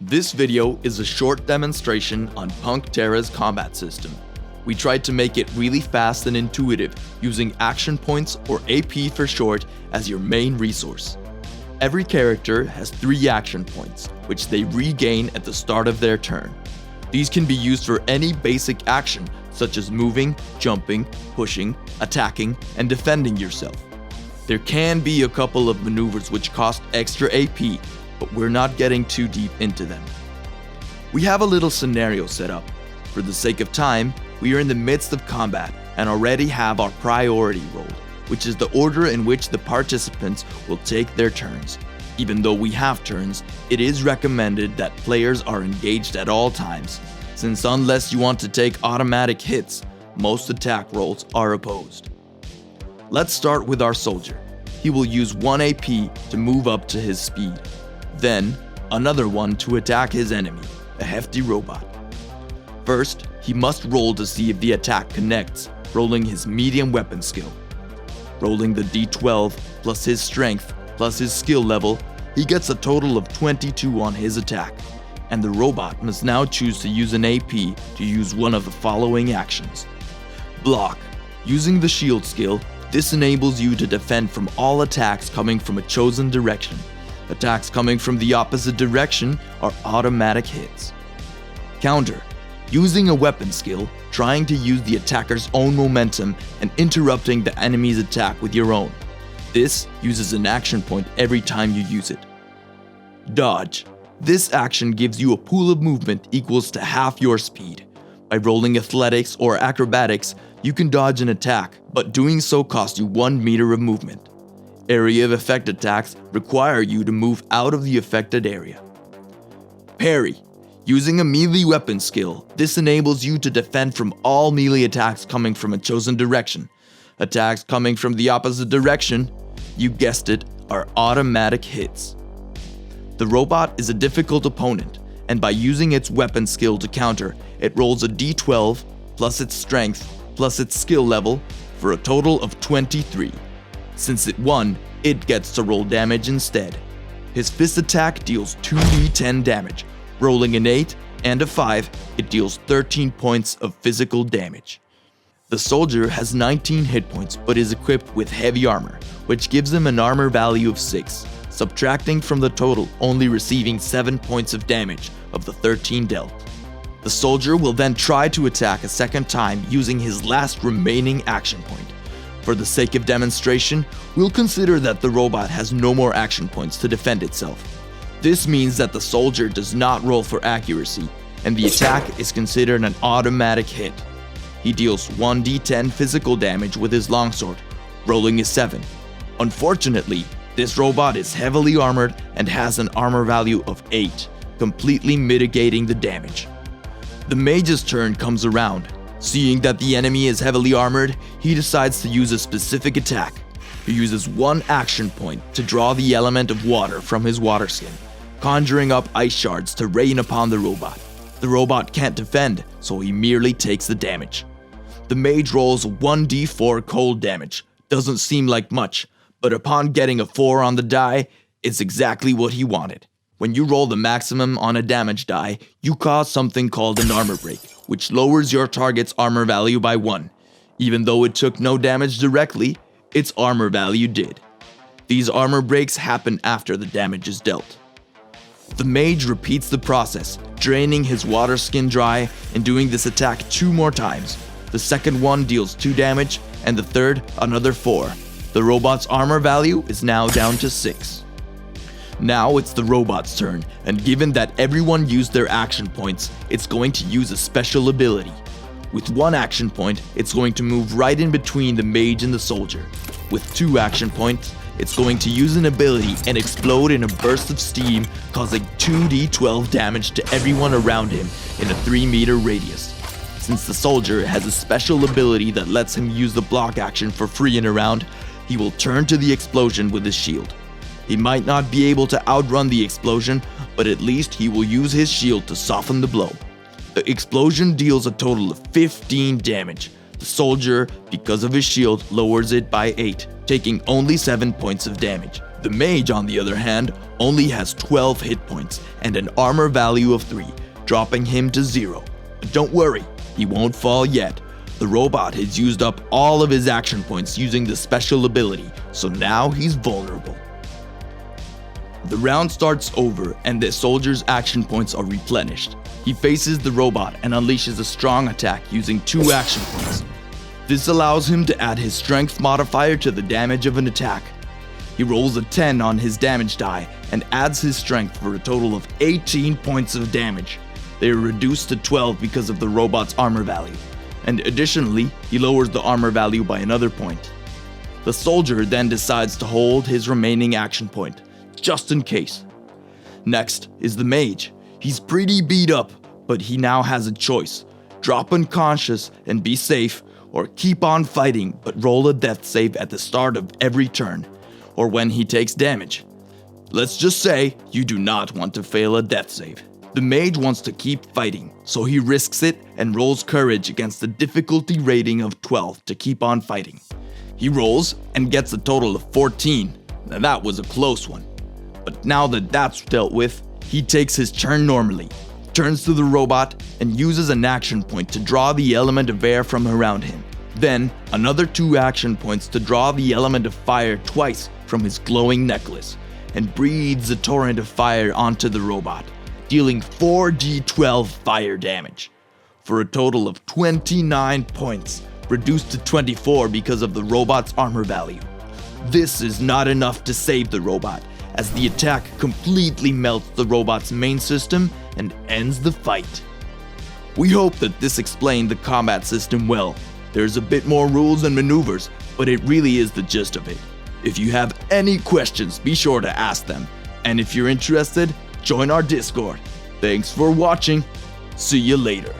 This video is a short demonstration on Punk Terra's combat system. We tried to make it really fast and intuitive, using action points, or AP for short, as your main resource. Every character has 3 action points, which they regain at the start of their turn. These can be used for any basic action, such as moving, jumping, pushing, attacking, and defending yourself. There can be a couple of maneuvers which cost extra AP, but we're not getting too deep into them. We have a little scenario set up. For the sake of time, we are in the midst of combat and already have our priority rolled, which is the order in which the participants will take their turns. Even though we have turns, it is recommended that players are engaged at all times, since unless you want to take automatic hits, most attack rolls are opposed. Let's start with our soldier. He will use 1 AP to move up to his speed. Then, another one to attack his enemy, a hefty robot. First, he must roll to see if the attack connects, rolling his medium weapon skill. Rolling the D12 plus his strength plus his skill level, he gets a total of 22 on his attack, and the robot must now choose to use an AP to use one of the following actions. Block. Using the shield skill, this enables you to defend from all attacks coming from a chosen direction. Attacks coming from the opposite direction are automatic hits. Counter. Using a weapon skill, trying to use the attacker's own momentum and interrupting the enemy's attack with your own. This uses an action point every time you use it. Dodge. This action gives you a pool of movement equals to half your speed. By rolling athletics or acrobatics, you can dodge an attack, but doing so costs you 1 meter of movement. Area of effect attacks require you to move out of the affected area. Parry. Using a melee weapon skill, this enables you to defend from all melee attacks coming from a chosen direction. Attacks coming from the opposite direction, you guessed it, are automatic hits. The robot is a difficult opponent, and by using its weapon skill to counter, it rolls a D12 plus its strength plus its skill level for a total of 23. Since it won, it gets to roll damage instead. His fist attack deals 2d10 damage. Rolling an 8 and a 5, it deals 13 points of physical damage. The soldier has 19 hit points but is equipped with heavy armor, which gives him an armor value of 6, subtracting from the total, only receiving 7 points of damage of the 13 dealt. The soldier will then try to attack a second time using his last remaining action point. For the sake of demonstration, we'll consider that the robot has no more action points to defend itself. This means that the soldier does not roll for accuracy, and the attack is considered an automatic hit. He deals 1d10 physical damage with his longsword, rolling a 7. Unfortunately, this robot is heavily armored and has an armor value of 8, completely mitigating the damage. The mage's turn comes around. Seeing that the enemy is heavily armored, he decides to use a specific attack. He uses 1 action point to draw the element of water from his water skin, conjuring up ice shards to rain upon the robot. The robot can't defend, so he merely takes the damage. The mage rolls 1d4 cold damage. Doesn't seem like much, but upon getting a 4 on the die, it's exactly what he wanted. When you roll the maximum on a damage die, you cause something called an armor break, which lowers your target's armor value by 1. Even though it took no damage directly, its armor value did. These armor breaks happen after the damage is dealt. The mage repeats the process, draining his water skin dry and doing this attack 2 more times. The second one deals 2 damage, and the third another 4. The robot's armor value is now down to 6. Now it's the robot's turn, and given that everyone used their action points, it's going to use a special ability. With 1 action point, it's going to move right in between the mage and the soldier. With 2 action points, it's going to use an ability and explode in a burst of steam, causing 2d12 damage to everyone around him in a 3-meter radius. Since the soldier has a special ability that lets him use the block action for free in a round, he will turn to the explosion with his shield. He might not be able to outrun the explosion, but at least he will use his shield to soften the blow. The explosion deals a total of 15 damage. The soldier, because of his shield, lowers it by 8, taking only 7 points of damage. The mage, on the other hand, only has 12 hit points and an armor value of 3, dropping him to 0. But don't worry, he won't fall yet. The robot has used up all of his action points using the special ability, so now he's vulnerable. The round starts over and the soldier's action points are replenished. He faces the robot and unleashes a strong attack using 2 action points. This allows him to add his strength modifier to the damage of an attack. He rolls a 10 on his damage die and adds his strength for a total of 18 points of damage. They are reduced to 12 because of the robot's armor value, and additionally, he lowers the armor value by another point. The soldier then decides to hold his remaining action point, just in case. Next is the mage. He's pretty beat up, but he now has a choice: drop unconscious and be safe, or keep on fighting but roll a death save at the start of every turn, or when he takes damage. Let's just say you do not want to fail a death save. The mage wants to keep fighting, so he risks it and rolls courage against a difficulty rating of 12 to keep on fighting. He rolls and gets a total of 14. Now that was a close one. But now that that's dealt with, he takes his turn normally, turns to the robot, and uses an action point to draw the element of air from around him. Then, another 2 action points to draw the element of fire twice from his glowing necklace, and breathes a torrent of fire onto the robot, dealing 4d12 fire damage, for a total of 29 points, reduced to 24 because of the robot's armor value. This is not enough to save the robot, as the attack completely melts the robot's main system and ends the fight. We hope that this explained the combat system well. There's a bit more rules and maneuvers, but it really is the gist of it. If you have any questions, be sure to ask them. And if you're interested, join our Discord. Thanks for watching. See you later.